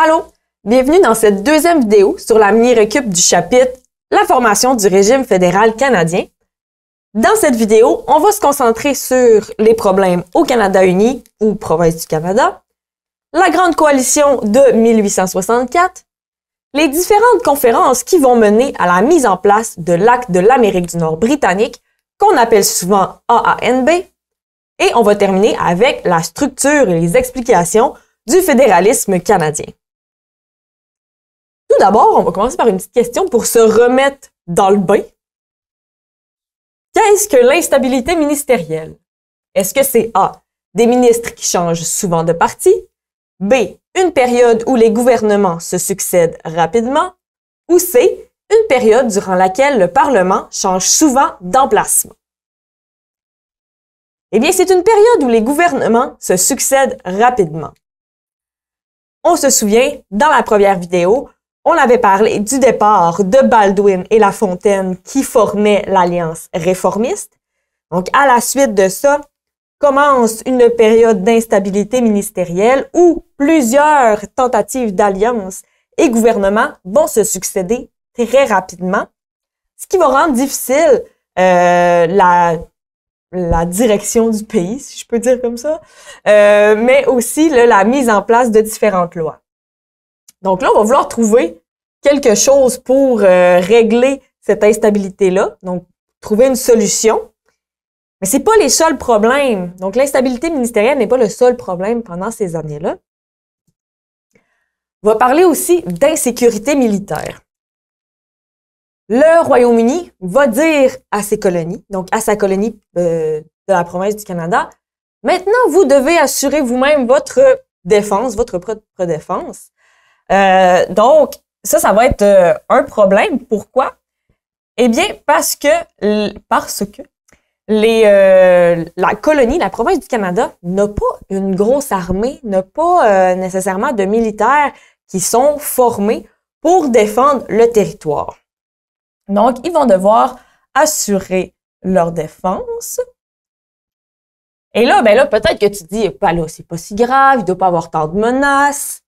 Allô! Bienvenue dans cette deuxième vidéo sur la mini-récup du chapitre « La formation du régime fédéral canadien ». Dans cette vidéo, on va se concentrer sur les problèmes au Canada uni ou province du Canada, la Grande Coalition de 1864, les différentes conférences qui vont mener à la mise en place de l'Acte de l'Amérique du Nord britannique, qu'on appelle souvent AANB, et on va terminer avec la structure et les explications du fédéralisme canadien. Tout d'abord, on va commencer par une petite question pour se remettre dans le bain. Qu'est-ce que l'instabilité ministérielle? Est-ce que c'est A, des ministres qui changent souvent de parti, B, une période où les gouvernements se succèdent rapidement, ou C, une période durant laquelle le Parlement change souvent d'emplacement? Eh bien, c'est une période où les gouvernements se succèdent rapidement. On se souvient, dans la première vidéo, on avait parlé du départ de Baldwin et La Fontaine qui formaient l'Alliance réformiste. Donc, à la suite de ça, commence une période d'instabilité ministérielle où plusieurs tentatives d'alliance et gouvernements vont se succéder très rapidement, ce qui va rendre difficile la direction du pays, si je peux dire comme ça, mais aussi la mise en place de différentes lois. Donc là, on va vouloir trouver quelque chose pour régler cette instabilité-là, donc trouver une solution. Mais c'est pas les seuls problèmes. Donc l'instabilité ministérielle n'est pas le seul problème pendant ces années-là. On va parler aussi d'insécurité militaire. Le Royaume-Uni va dire à ses colonies, donc à sa colonie de la province du Canada, maintenant, vous devez assurer vous-même votre défense, votre propre défense. Donc, ça va être un problème. Pourquoi? Eh bien, parce que la colonie, la province du Canada, n'a pas une grosse armée, n'a pas nécessairement de militaires qui sont formés pour défendre le territoire. Donc, ils vont devoir assurer leur défense. Et là, peut-être que tu te dis, là, c'est pas si grave, il doit pas avoir tant de menaces.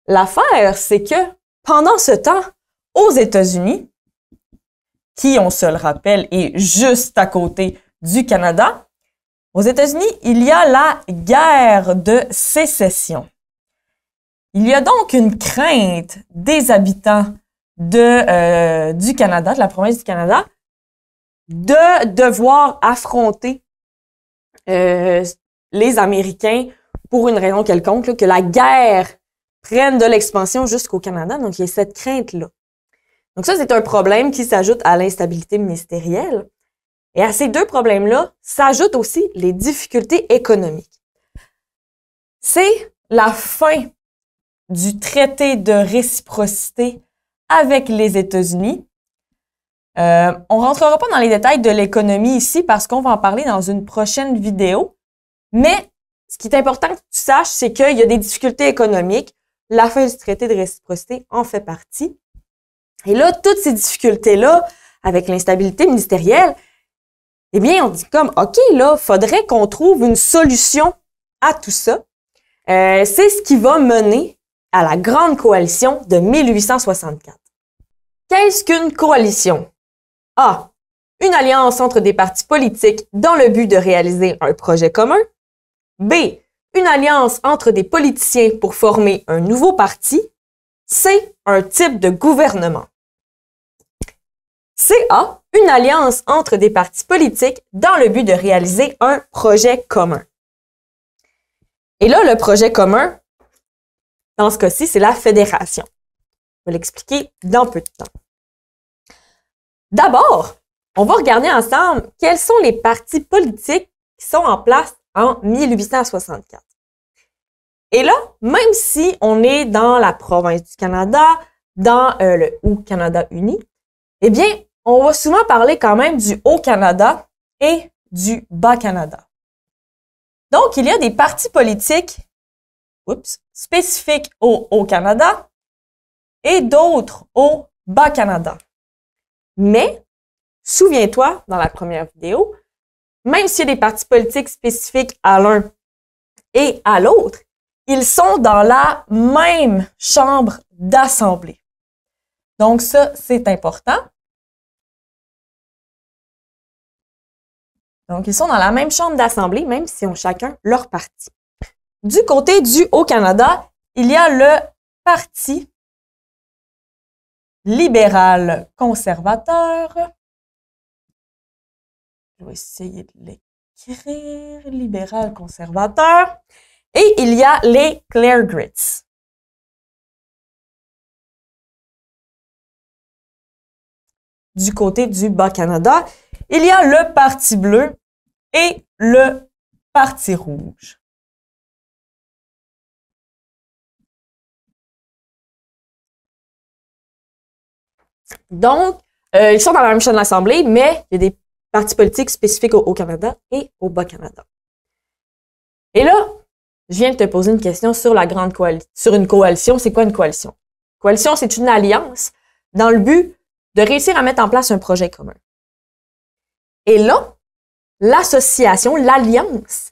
L'affaire, c'est que pendant ce temps, aux États-Unis, qui, on se le rappelle, est juste à côté du Canada, aux États-Unis, il y a la guerre de sécession. Il y a donc une crainte des habitants du Canada, de la province du Canada, de devoir affronter les Américains pour une raison quelconque, là, que la guerre prenne de l'expansion jusqu'au Canada. Donc, il y a cette crainte-là. Donc, ça, c'est un problème qui s'ajoute à l'instabilité ministérielle. Et à ces deux problèmes-là s'ajoutent aussi les difficultés économiques. C'est la fin du traité de réciprocité avec les États-Unis. On rentrera pas dans les détails de l'économie ici parce qu'on va en parler dans une prochaine vidéo. Mais ce qui est important que tu saches, c'est qu'il y a des difficultés économiques. La fin du traité de réciprocité en fait partie. Et là, toutes ces difficultés-là, avec l'instabilité ministérielle, eh bien, on dit comme, OK, là, faudrait qu'on trouve une solution à tout ça. C'est ce qui va mener à la Grande Coalition de 1864. Qu'est-ce qu'une coalition? A. Une alliance entre des partis politiques dans le but de réaliser un projet commun. B. Une alliance entre des politiciens pour former un nouveau parti. C. Un type de gouvernement. C.A. Une alliance entre des partis politiques dans le but de réaliser un projet commun. Et là, le projet commun, dans ce cas-ci, c'est la fédération. Je vais l'expliquer dans peu de temps. D'abord, on va regarder ensemble quels sont les partis politiques qui sont en place en 1864. Et là, même si on est dans la province du Canada, dans le Haut-Canada uni, eh bien, on va souvent parler quand même du Haut-Canada et du Bas-Canada. Donc, il y a des partis politiques spécifiques au Haut-Canada et d'autres au Bas-Canada. Mais, souviens-toi, dans la première vidéo, même s'il y a des partis politiques spécifiques à l'un et à l'autre, ils sont dans la même chambre d'assemblée. Donc ça, c'est important. Donc, ils sont dans la même chambre d'assemblée, même s'ils ont chacun leur parti. Du côté du Haut-Canada, il y a le Parti libéral conservateur. Je vais essayer de l'écrire. Libéral conservateur. Et il y a les Clare Grits. Du côté du Bas-Canada, il y a le Parti bleu et le Parti rouge. Donc, ils sont dans la même chaîne d'assemblée, mais il y a des partis politiques spécifiques au Canada et au Bas-Canada. Et là, je viens de te poser une question sur la grande coalition. Sur une coalition, c'est quoi une coalition? Coalition, c'est une alliance dans le but de réussir à mettre en place un projet commun. Et là, l'association, l'alliance,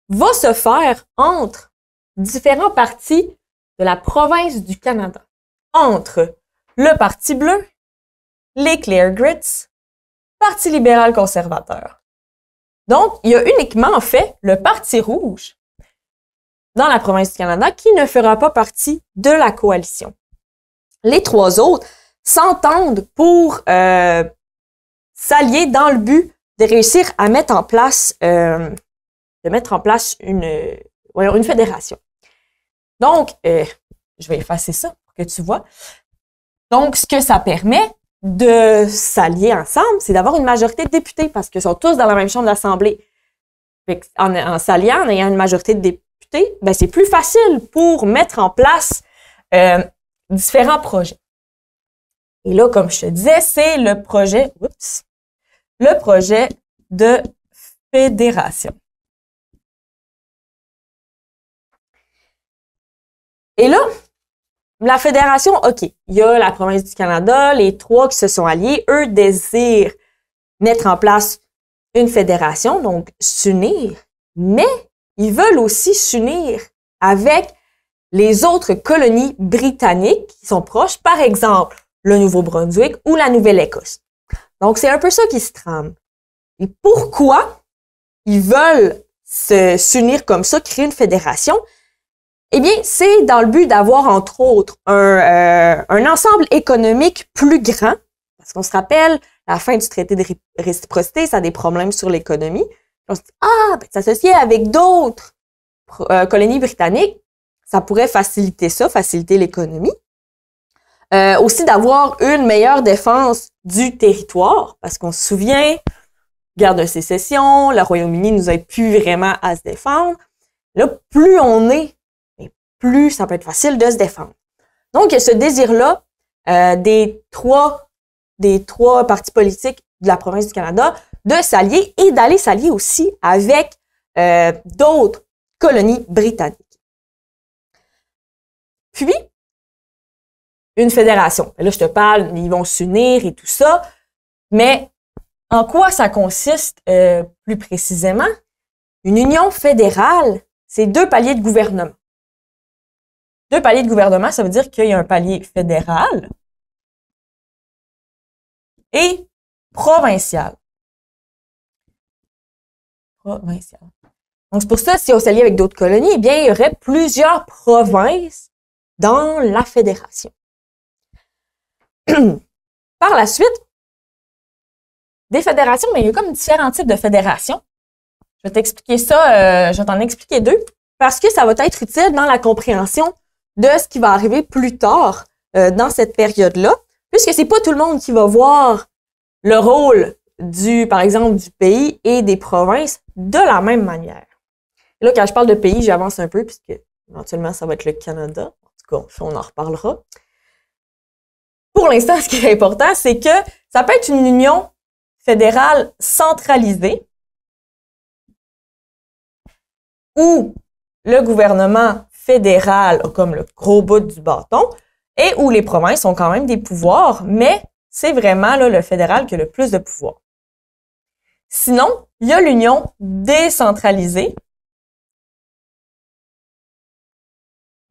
va se faire entre différents partis de la province du Canada. Entre le Parti bleu, les Clare Grits, Parti libéral conservateur. Donc, il y a uniquement, en fait, le Parti rouge dans la province du Canada qui ne fera pas partie de la coalition. Les trois autres s'entendent pour s'allier dans le but de réussir à mettre en place, une fédération. Donc, je vais effacer ça pour que tu vois. Donc, ce que ça permet de s'allier ensemble, c'est d'avoir une majorité de députés parce qu'ils sont tous dans la même chambre d'assemblée. En s'alliant, en ayant une majorité de députés, ben, c'est plus facile pour mettre en place différents projets. Et là, comme je te disais, c'est le projet de fédération. Et là, la fédération, OK, il y a la province du Canada, les trois qui se sont alliés, eux désirent mettre en place une fédération, donc s'unir, mais ils veulent aussi s'unir avec les autres colonies britanniques qui sont proches, par exemple, le Nouveau-Brunswick ou la Nouvelle-Écosse. Donc, c'est un peu ça qui se trame. Et pourquoi ils veulent s'unir comme ça, créer une fédération? Eh bien, c'est dans le but d'avoir, entre autres, un ensemble économique plus grand. Parce qu'on se rappelle, la fin du traité de réciprocité, ça a des problèmes sur l'économie. On se dit, s'associer avec d'autres colonies britanniques, ça pourrait faciliter ça, faciliter l'économie. Aussi d'avoir une meilleure défense du territoire, parce qu'on se souvient, guerre de sécession, le Royaume-Uni nous aide plus vraiment à se défendre. Là, plus on est, plus ça peut être facile de se défendre. Donc, il y a ce désir-là des trois partis politiques de la province du Canada de s'allier et d'aller s'allier aussi avec d'autres colonies britanniques. Puis, une fédération. Là, je te parle, ils vont s'unir et tout ça, mais en quoi ça consiste plus précisément? Une union fédérale, c'est 2 paliers de gouvernement. 2 paliers de gouvernement, ça veut dire qu'il y a un palier fédéral et provincial. Donc, c'est pour ça, si on s'allie avec d'autres colonies, eh bien, il y aurait plusieurs provinces dans la fédération. Par la suite, des fédérations, mais il y a comme différents types de fédérations. Je vais t'expliquer ça, je vais t'en expliquer 2, parce que ça va être utile dans la compréhension de ce qui va arriver plus tard dans cette période-là, puisque c'est pas tout le monde qui va voir le rôle par exemple, du pays et des provinces de la même manière. Et là, quand je parle de pays, j'avance un peu, puisque éventuellement, ça va être le Canada. En tout cas, on en reparlera. Pour l'instant, ce qui est important, c'est que ça peut être une union fédérale centralisée où le gouvernement fédéral a comme le gros bout du bâton et où les provinces ont quand même des pouvoirs, mais c'est vraiment là, le fédéral qui a le plus de pouvoir. Sinon, il y a l'union décentralisée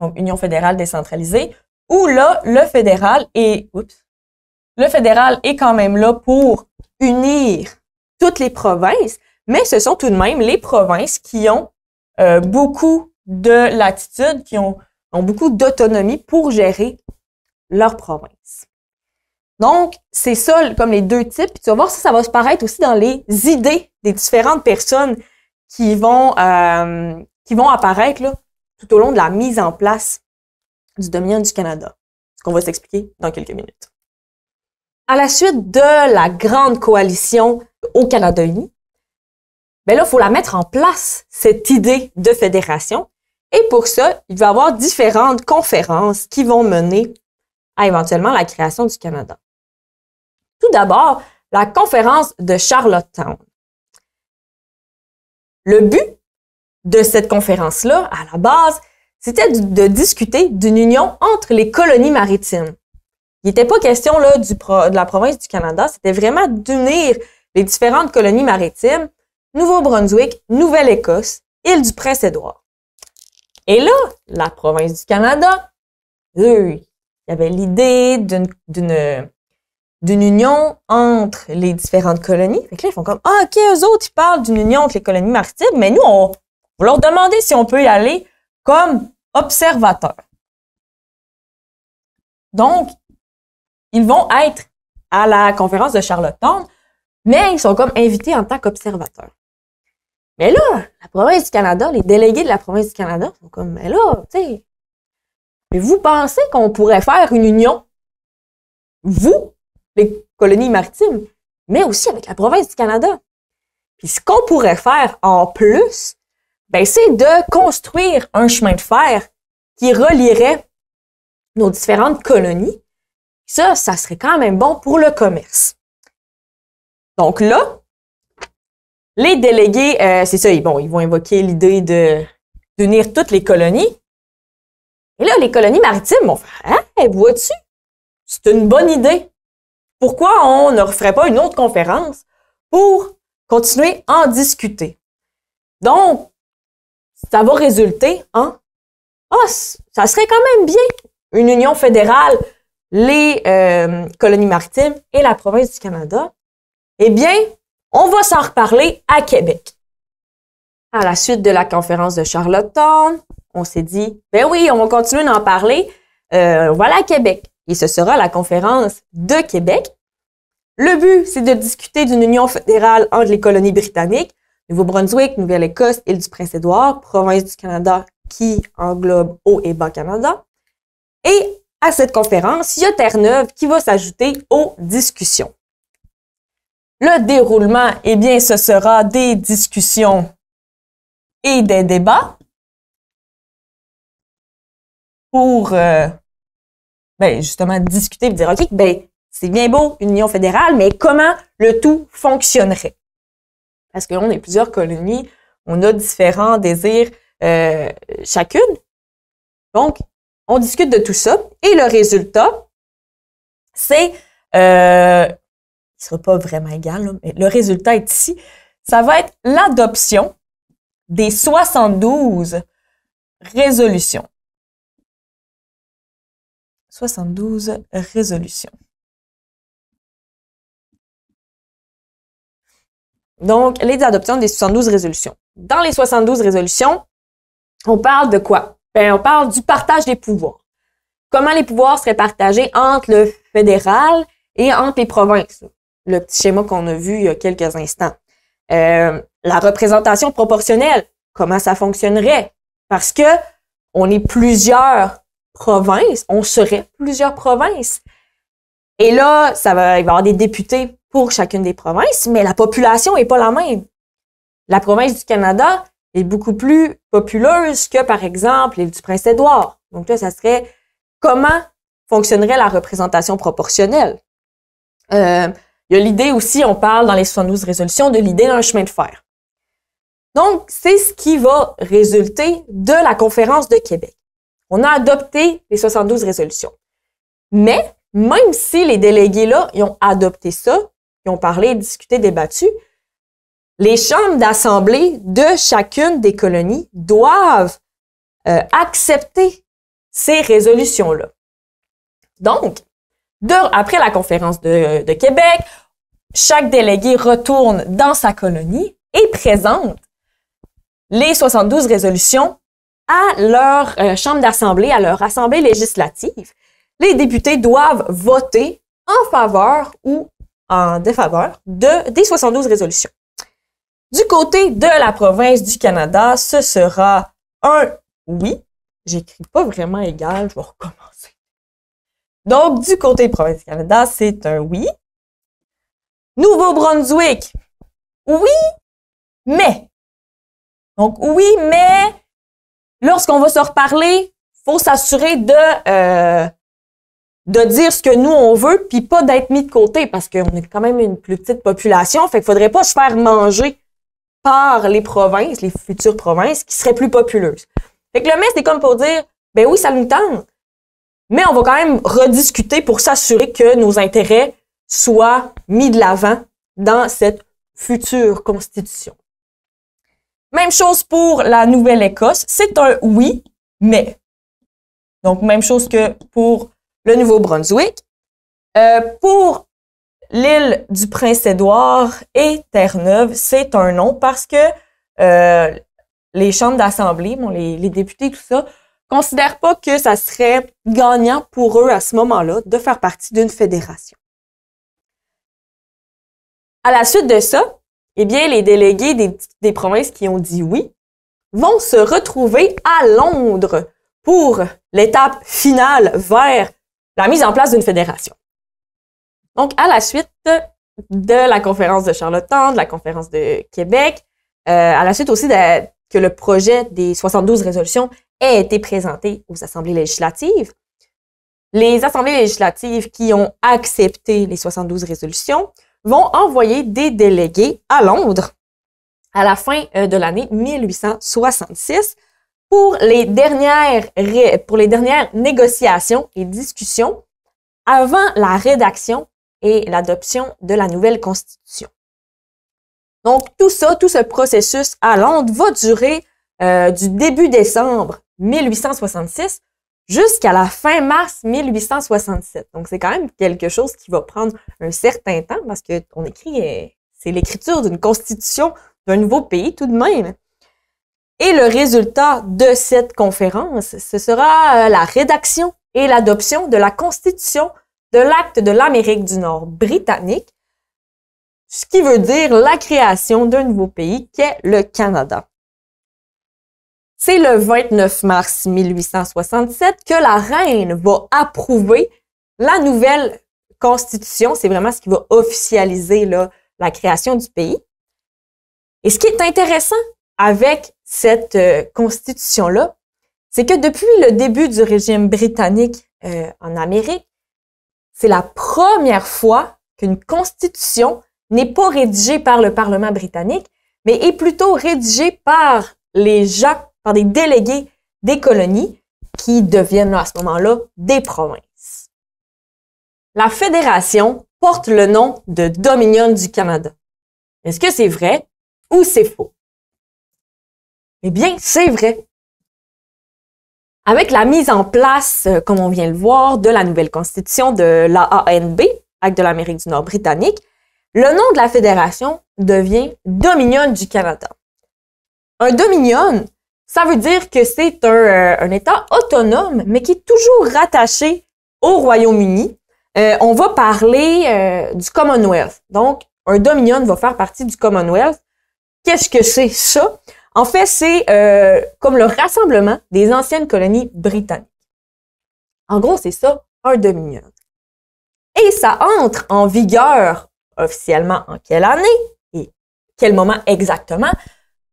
donc Union fédérale décentralisée, où là, le fédéral est quand même là pour unir toutes les provinces, mais ce sont tout de même les provinces qui ont beaucoup de latitude, qui ont beaucoup d'autonomie pour gérer leur province. Donc, c'est ça comme les deux types. Puis tu vas voir, ça va se paraître aussi dans les idées des différentes personnes qui vont apparaître là, tout au long de la mise en place du Dominion du Canada. Ce qu'on va s'expliquer dans quelques minutes. À la suite de la grande coalition au Canada uni, ben là, il faut la mettre en place, cette idée de fédération. Et pour ça, il va y avoir différentes conférences qui vont mener à éventuellement la création du Canada. Tout d'abord, la conférence de Charlottetown. Le but de cette conférence-là, à la base, c'était de discuter d'une union entre les colonies maritimes. Il n'était pas question là de la province du Canada, c'était vraiment d'unir les différentes colonies maritimes, Nouveau-Brunswick, Nouvelle-Écosse, île du Prince-Édouard. Et là, la province du Canada, il y avait l'idée d'une union entre les différentes colonies. Fait que là, ils font comme, ah, OK, eux autres, ils parlent d'une union entre les colonies maritimes, mais nous, on va leur demander si on peut y aller comme observateurs. Donc, ils vont être à la conférence de Charlottetown, mais ils sont comme invités en tant qu'observateurs. Mais là, la province du Canada, les délégués de la province du Canada sont comme, mais là, tu sais, vous pensez qu'on pourrait faire une union, vous, les colonies maritimes, mais aussi avec la province du Canada. Puis ce qu'on pourrait faire en plus, ben, c'est de construire un chemin de fer qui relierait nos différentes colonies. Ça serait quand même bon pour le commerce. Donc là, les délégués, c'est ça, ils vont invoquer l'idée d'unir toutes les colonies. Et là, les colonies maritimes vont faire, hein, vois-tu? C'est une bonne idée. Pourquoi on ne referait pas une autre conférence pour continuer à en discuter? Donc, ça va résulter en, ça serait quand même bien une union fédérale, les colonies maritimes et la province du Canada. Eh bien, on va s'en reparler à Québec. À la suite de la conférence de Charlottetown, on s'est dit, ben oui, on va continuer d'en parler. On va aller à Québec. Et ce sera la conférence de Québec. Le but, c'est de discuter d'une union fédérale entre les colonies britanniques, Nouveau-Brunswick, Nouvelle-Écosse, île du Prince-Édouard, province du Canada qui englobe Haut et Bas-Canada. Et à cette conférence, il y a Terre-Neuve qui va s'ajouter aux discussions. Le déroulement, eh bien, ce sera des discussions et des débats pour justement discuter et dire, OK, ben, c'est bien beau, une union fédérale, mais comment le tout fonctionnerait? Parce que là, on est plusieurs colonies, on a différents désirs chacune. Donc, on discute de tout ça. Et le résultat, c'est, il sera pas vraiment égal, là, mais le résultat est ici. Ça va être l'adoption des 72 résolutions. 72 résolutions. Donc, les adoptions des 72 résolutions. Dans les 72 résolutions, on parle de quoi? Ben, on parle du partage des pouvoirs. Comment les pouvoirs seraient partagés entre le fédéral et entre les provinces. Le petit schéma qu'on a vu il y a quelques instants. La représentation proportionnelle. Comment ça fonctionnerait? Parce que on est plusieurs provinces, on serait plusieurs provinces. Et là, il va y avoir des députés pour chacune des provinces, mais la population est pas la même. La province du Canada est beaucoup plus populeuse que, par exemple, l'île du Prince-Édouard. Donc là, ça serait comment fonctionnerait la représentation proportionnelle. Il y a l'idée aussi, on parle dans les 72 résolutions, de l'idée d'un chemin de fer. Donc, c'est ce qui va résulter de la conférence de Québec. On a adopté les 72 résolutions. Mais, même si les délégués-là, ils ont adopté ça, ils ont parlé, discuté, débattu, les chambres d'assemblée de chacune des colonies doivent accepter ces résolutions-là. Donc, après la conférence de Québec, chaque délégué retourne dans sa colonie et présente les 72 résolutions à leur chambre d'assemblée, à leur assemblée législative. Les députés doivent voter en faveur ou en défaveur des 72 résolutions. Du côté de la province du Canada, ce sera un oui. J'écris pas vraiment égal, je vais recommencer. Donc, du côté de la province du Canada, c'est un oui. Nouveau-Brunswick, oui, mais. Donc, oui, mais lorsqu'on va se reparler, faut s'assurer de dire ce que nous, on veut, puis pas d'être mis de côté, parce qu'on est quand même une plus petite population, fait qu'il faudrait pas se faire manger par les provinces, les futures provinces, qui seraient plus populeuses. Fait que le mais, c'est comme pour dire, ben oui, ça nous tente, mais on va quand même rediscuter pour s'assurer que nos intérêts soient mis de l'avant dans cette future constitution. Même chose pour la Nouvelle-Écosse, c'est un oui, mais. Donc, même chose que pour le Nouveau-Brunswick. Pour l'île du Prince-Édouard et Terre-Neuve, c'est un non parce que les chambres d'assemblée, bon, les députés, tout ça, considèrent pas que ça serait gagnant pour eux à ce moment-là de faire partie d'une fédération. À la suite de ça, eh bien, les délégués des provinces qui ont dit oui vont se retrouver à Londres pour l'étape finale vers la mise en place d'une fédération. Donc, à la suite de la conférence de Charlottetown, de la conférence de Québec, à la suite aussi que le projet des 72 résolutions ait été présenté aux assemblées législatives, les assemblées législatives qui ont accepté les 72 résolutions vont envoyer des délégués à Londres à la fin de l'année 1866 pour les dernières négociations et discussions avant la rédaction et l'adoption de la nouvelle Constitution. Donc, tout ce processus à Londres va durer du début décembre 1866 jusqu'à la fin mars 1867. Donc, c'est quand même quelque chose qui va prendre un certain temps parce qu'on écrit, c'est l'écriture d'une constitution d'un nouveau pays tout de même. Et le résultat de cette conférence, ce sera la rédaction et l'adoption de la Constitution de l'Acte de l'Amérique du Nord britannique, ce qui veut dire la création d'un nouveau pays qu'est le Canada. C'est le 29 mars 1867 que la reine va approuver la nouvelle Constitution. C'est vraiment ce qui va officialiser là, la création du pays. Et ce qui est intéressant avec cette Constitution-là, c'est que depuis le début du régime britannique en Amérique, c'est la première fois qu'une Constitution n'est pas rédigée par le Parlement britannique, mais est plutôt rédigée par les gens, par des délégués des colonies qui deviennent à ce moment-là des provinces. La fédération porte le nom de Dominion du Canada. Est-ce que c'est vrai ou c'est faux? Eh bien, c'est vrai. Avec la mise en place, comme on vient le voir, de la nouvelle constitution de l'AANB, Acte de l'Amérique du Nord britannique, le nom de la fédération devient Dominion du Canada. Un Dominion, ça veut dire que c'est un État autonome, mais qui est toujours rattaché au Royaume-Uni. On va parler du Commonwealth. Donc, un Dominion va faire partie du Commonwealth. Qu'est-ce que c'est ça? En fait, c'est comme le rassemblement des anciennes colonies britanniques. En gros, c'est ça, un Dominion. Et ça entre en vigueur officiellement en quelle année et quel moment exactement?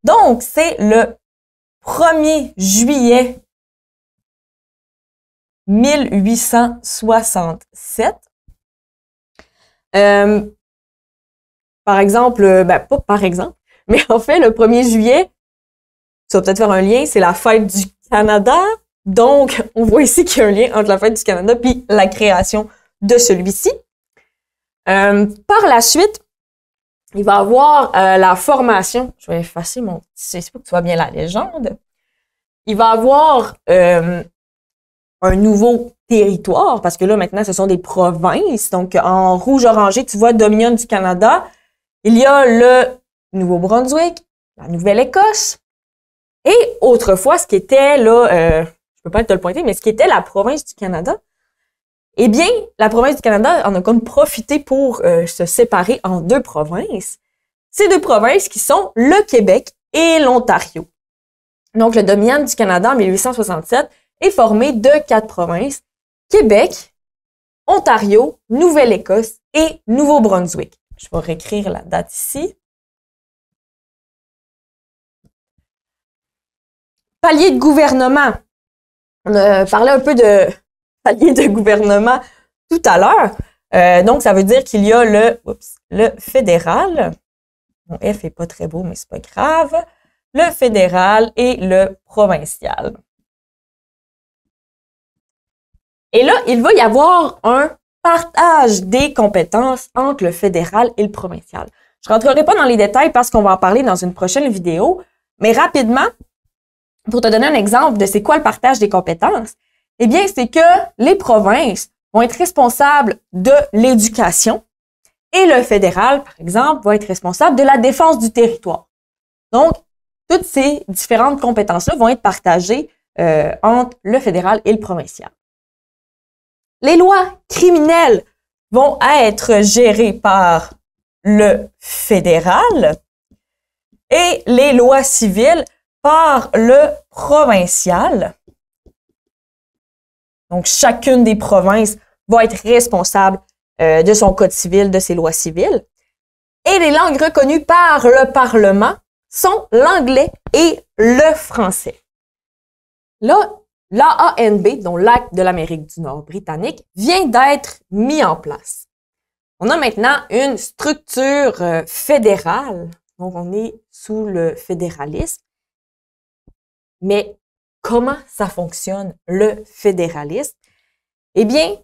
Donc, c'est le 1er juillet 1867. Par exemple, pas par exemple, mais en fait, le 1er juillet, ça va peut-être faire un lien, c'est la fête du Canada. Donc, on voit ici qu'il y a un lien entre la fête du Canada puis la création de celui-ci. Par la suite, il va y avoir la formation. Je vais effacer mon petit, c'est pour que tu vois bien la légende. Il va y avoir un nouveau territoire, parce que là, maintenant, ce sont des provinces. Donc, en rouge-orangé, tu vois Dominion du Canada. Il y a le Nouveau-Brunswick, la Nouvelle-Écosse. Et autrefois, ce qui était, là, je peux pas te le pointer, mais ce qui était la province du Canada, eh bien, la province du Canada en a comme profité pour se séparer en deux provinces. Ces deux provinces qui sont le Québec et l'Ontario. Donc, le Dominion du Canada en 1867 est formé de 4 provinces: Québec, Ontario, Nouvelle-Écosse et Nouveau-Brunswick. Je vais réécrire la date ici. Palier de gouvernement. On a parlé un peu de palier de gouvernement tout à l'heure. Donc, ça veut dire qu'il y a le fédéral. Mon F est pas très beau, mais c'est pas grave. Le fédéral et le provincial. Et là, il va y avoir un partage des compétences entre le fédéral et le provincial. Je rentrerai pas dans les détails parce qu'on va en parler dans une prochaine vidéo, mais rapidement, pour te donner un exemple de c'est quoi le partage des compétences, eh bien, c'est que les provinces vont être responsables de l'éducation et le fédéral, par exemple, va être responsable de la défense du territoire. Donc, toutes ces différentes compétences-là vont être partagées entre le fédéral et le provincial. Les lois criminelles vont être gérées par le fédéral et les lois civiles par le provincial. Donc, chacune des provinces va être responsable de son code civil, de ses lois civiles. Et les langues reconnues par le Parlement sont l'anglais et le français. Là, l'AANB, dont l'Acte de l'Amérique du Nord britannique, vient d'être mis en place. On a maintenant une structure fédérale, donc on est sous le fédéralisme. Mais comment ça fonctionne, le fédéralisme? Eh bien,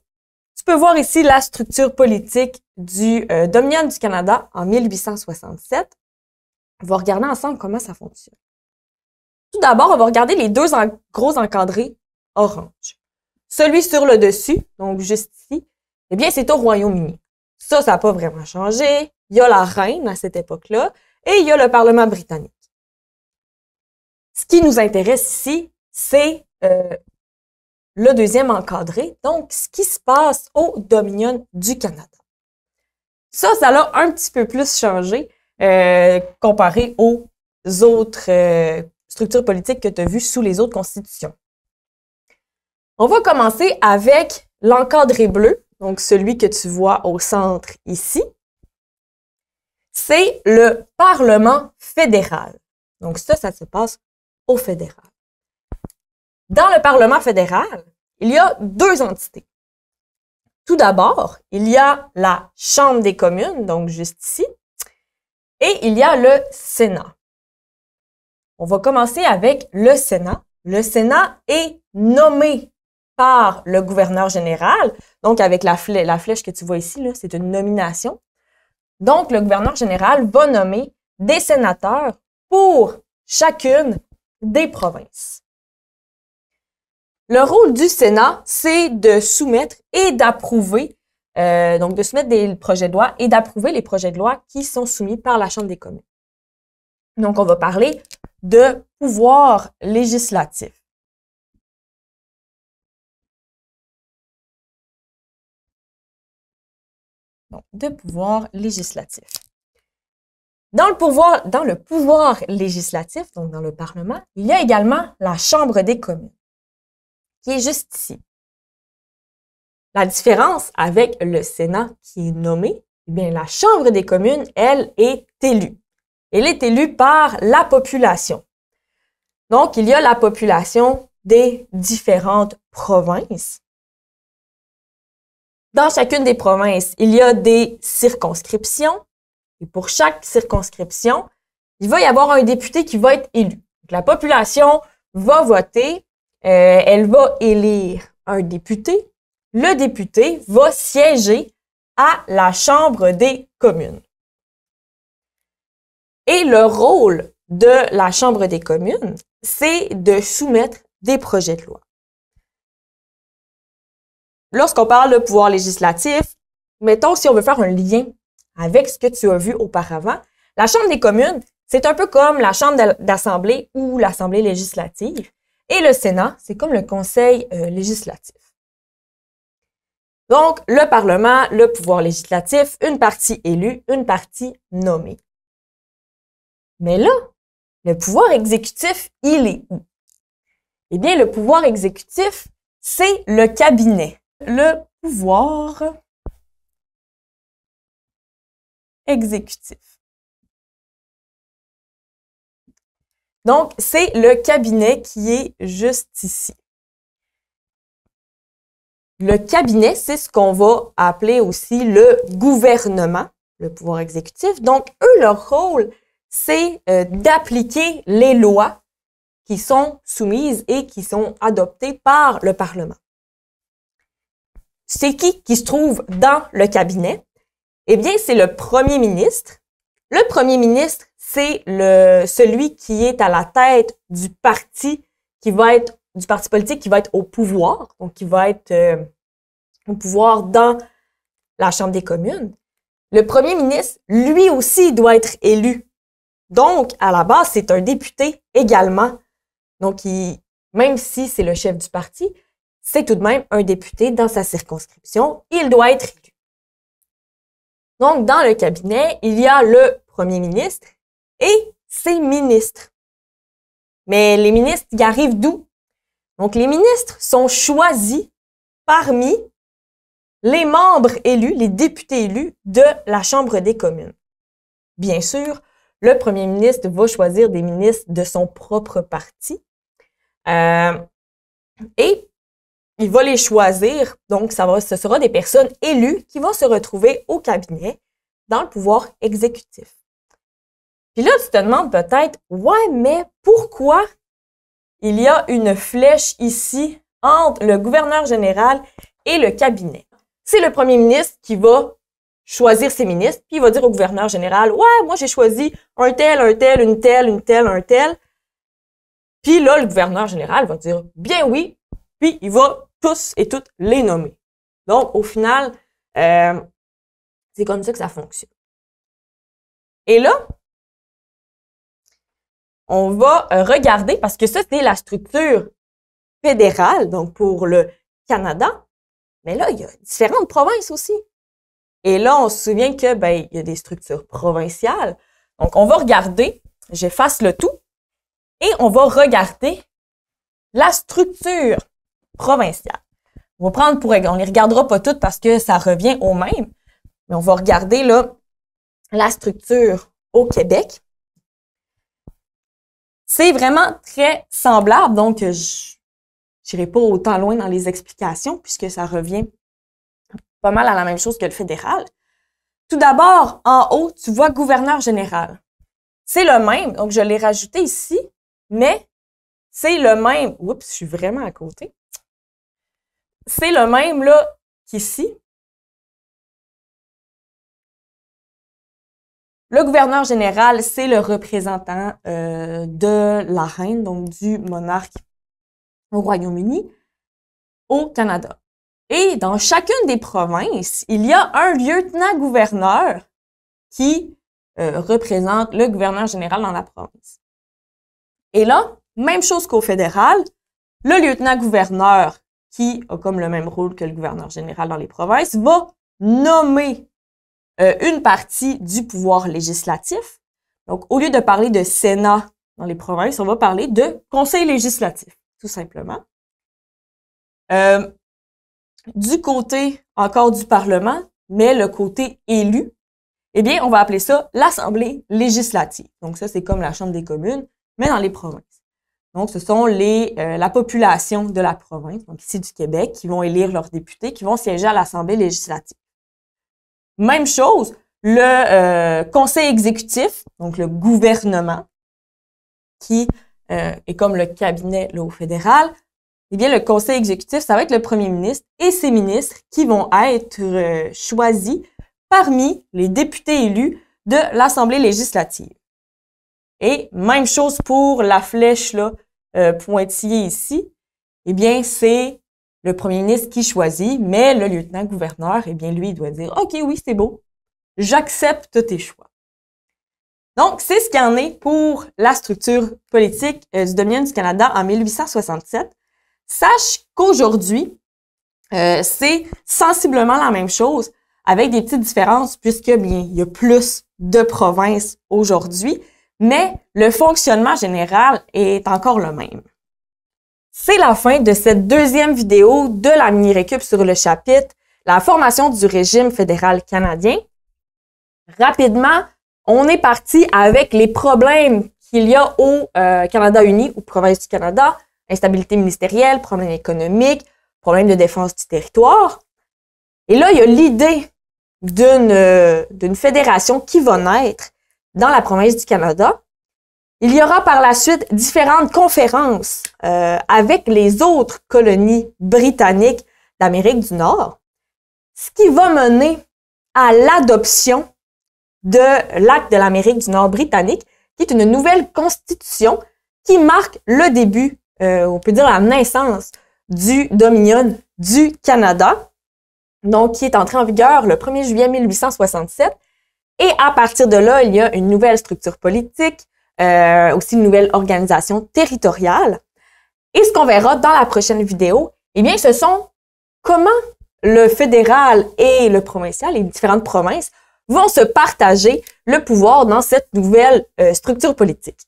tu peux voir ici la structure politique du Dominion du Canada en 1867. On va regarder ensemble comment ça fonctionne. Tout d'abord, on va regarder les deux gros encadrés orange. Celui sur le dessus, donc juste ici, eh bien, c'est au Royaume-Uni. Ça n'a pas vraiment changé. Il y a la reine à cette époque-là et il y a le Parlement britannique. Ce qui nous intéresse ici, c'est le deuxième encadré, donc ce qui se passe au Dominion du Canada. Ça a un petit peu plus changé comparé aux autres structures politiques que tu as vues sous les autres constitutions. On va commencer avec l'encadré bleu, donc celui que tu vois au centre ici. C'est le Parlement fédéral. Donc ça se passe au fédéral. Dans le Parlement fédéral, il y a deux entités. Tout d'abord, il y a la Chambre des communes, donc juste ici, et il y a le Sénat. On va commencer avec le Sénat. Le Sénat est nommé par le gouverneur général, donc avec la flèche que tu vois ici, c'est une nomination. Donc, le gouverneur général va nommer des sénateurs pour chacune des provinces. Le rôle du Sénat, c'est de soumettre et d'approuver, donc de soumettre des projets de loi et d'approuver les projets de loi qui sont soumis par la Chambre des communes. Donc, on va parler de pouvoir législatif. Donc, de pouvoir législatif. Dans le pouvoir législatif, donc dans le Parlement, il y a également la Chambre des communes, qui est juste ici. La différence avec le Sénat qui est nommé, eh bien, la Chambre des communes, elle, est élue. Elle est élue par la population. Donc, il y a la population des différentes provinces. Dans chacune des provinces, il y a des circonscriptions. Et pour chaque circonscription, il va y avoir un député qui va être élu. Donc, la population va voter, elle va élire un député. Le député va siéger à la Chambre des communes. Et le rôle de la Chambre des communes, c'est de soumettre des projets de loi. lorsqu'on parle de pouvoir législatif, mettons si on veut faire un lien avec ce que tu as vu auparavant, la Chambre des communes, c'est un peu comme la Chambre d'assemblée ou l'Assemblée législative. Et le Sénat, c'est comme le Conseil législatif. Donc, le Parlement, le pouvoir législatif, une partie élue, une partie nommée. Mais là, le pouvoir exécutif, il est où? Eh bien, le pouvoir exécutif, c'est le cabinet. Le pouvoir exécutif. Donc, c'est le cabinet qui est juste ici. Le cabinet, c'est ce qu'on va appeler aussi le gouvernement, le pouvoir exécutif. Donc, eux, leur rôle, c'est d'appliquer les lois qui sont soumises et qui sont adoptées par le Parlement. C'est qui se trouve dans le cabinet? Eh bien, c'est le premier ministre. Le premier ministre, c'est celui qui est à la tête du parti du parti politique qui va être au pouvoir, donc qui va être au pouvoir dans la Chambre des communes. Le premier ministre, lui aussi, doit être élu. Donc, à la base, c'est un député également. Donc, même si c'est le chef du parti, c'est tout de même un député dans sa circonscription. Il doit être élu. Donc, dans le cabinet, il y a le premier ministre et ses ministres. Mais les ministres, ils arrivent d'où? Donc, les ministres sont choisis parmi les membres élus, les députés élus de la Chambre des communes. Bien sûr, le premier ministre va choisir des ministres de son propre parti et il va les choisir. Donc, ce sera des personnes élues qui vont se retrouver au cabinet dans le pouvoir exécutif. Puis là, tu te demandes peut-être, ouais, mais pourquoi il y a une flèche ici entre le gouverneur général et le cabinet? C'est le premier ministre qui va choisir ses ministres, puis il va dire au gouverneur général, ouais, moi j'ai choisi un tel, une telle, un tel. Puis là, le gouverneur général va dire, bien oui, puis il va tous et toutes les nommer. Donc, au final, c'est comme ça que ça fonctionne. Et là, on va regarder, parce que ça, c'est la structure fédérale, donc pour le Canada. Mais là, il y a différentes provinces aussi. Et là, on se souvient que il y a des structures provinciales. Donc, on va regarder, j'efface le tout, et on va regarder la structure provinciale. On va prendre on les regardera pas toutes parce que ça revient au même, mais on va regarder là la structure au Québec. C'est vraiment très semblable, donc je n'irai pas autant loin dans les explications puisque ça revient pas mal à la même chose que le fédéral. Tout d'abord, en haut, tu vois gouverneur général. C'est le même, donc je l'ai rajouté ici, mais c'est le même. Oups, je suis vraiment à côté. C'est le même là qu'ici. Le gouverneur général, c'est le représentant de la reine, donc du monarque au Royaume-Uni, au Canada. Et dans chacune des provinces, il y a un lieutenant-gouverneur qui représente le gouverneur général dans la province. Et là, même chose qu'au fédéral, le lieutenant-gouverneur, qui a comme le même rôle que le gouverneur général dans les provinces, va nommer une partie du pouvoir législatif. Donc, au lieu de parler de Sénat dans les provinces, on va parler de conseil législatif, tout simplement. Du côté encore du Parlement, mais le côté élu, eh bien, on va appeler ça l'Assemblée législative. Donc, ça, c'est comme la Chambre des communes, mais dans les provinces. Donc, ce sont la population de la province, donc ici du Québec, qui vont élire leurs députés, qui vont siéger à l'Assemblée législative. Même chose, le conseil exécutif, donc le gouvernement, qui est comme le cabinet là, au fédéral. Eh bien, le conseil exécutif, ça va être le premier ministre et ses ministres qui vont être choisis parmi les députés élus de l'Assemblée législative. Et même chose pour la flèche là, pointillée ici. Eh bien, c'est le premier ministre qui choisit, mais le lieutenant-gouverneur, eh bien, lui, il doit dire « OK, oui, c'est beau, j'accepte tes choix ». Donc, c'est ce qu'il en est pour la structure politique du Dominion du Canada en 1867. Sache qu'aujourd'hui, c'est sensiblement la même chose, avec des petites différences, puisque, bien, il y a plus de provinces aujourd'hui, mais le fonctionnement général est encore le même. C'est la fin de cette deuxième vidéo de la mini-récup sur le chapitre « La formation du régime fédéral canadien ». Rapidement, on est parti avec les problèmes qu'il y a au Canada uni, ou province du Canada, instabilité ministérielle, problèmes économiques, problèmes de défense du territoire. Et là, il y a l'idée d'une fédération qui va naître dans la province du Canada. Il y aura par la suite différentes conférences avec les autres colonies britanniques d'Amérique du Nord, ce qui va mener à l'adoption de l'Acte de l'Amérique du Nord britannique, qui est une nouvelle constitution qui marque le début, on peut dire la naissance du Dominion du Canada, donc qui est entré en vigueur le 1er juillet 1867. Et à partir de là, il y a une nouvelle structure politique, aussi une nouvelle organisation territoriale. Et ce qu'on verra dans la prochaine vidéo, eh bien, ce sont comment le fédéral et le provincial, les différentes provinces, vont se partager le pouvoir dans cette nouvelle structure politique.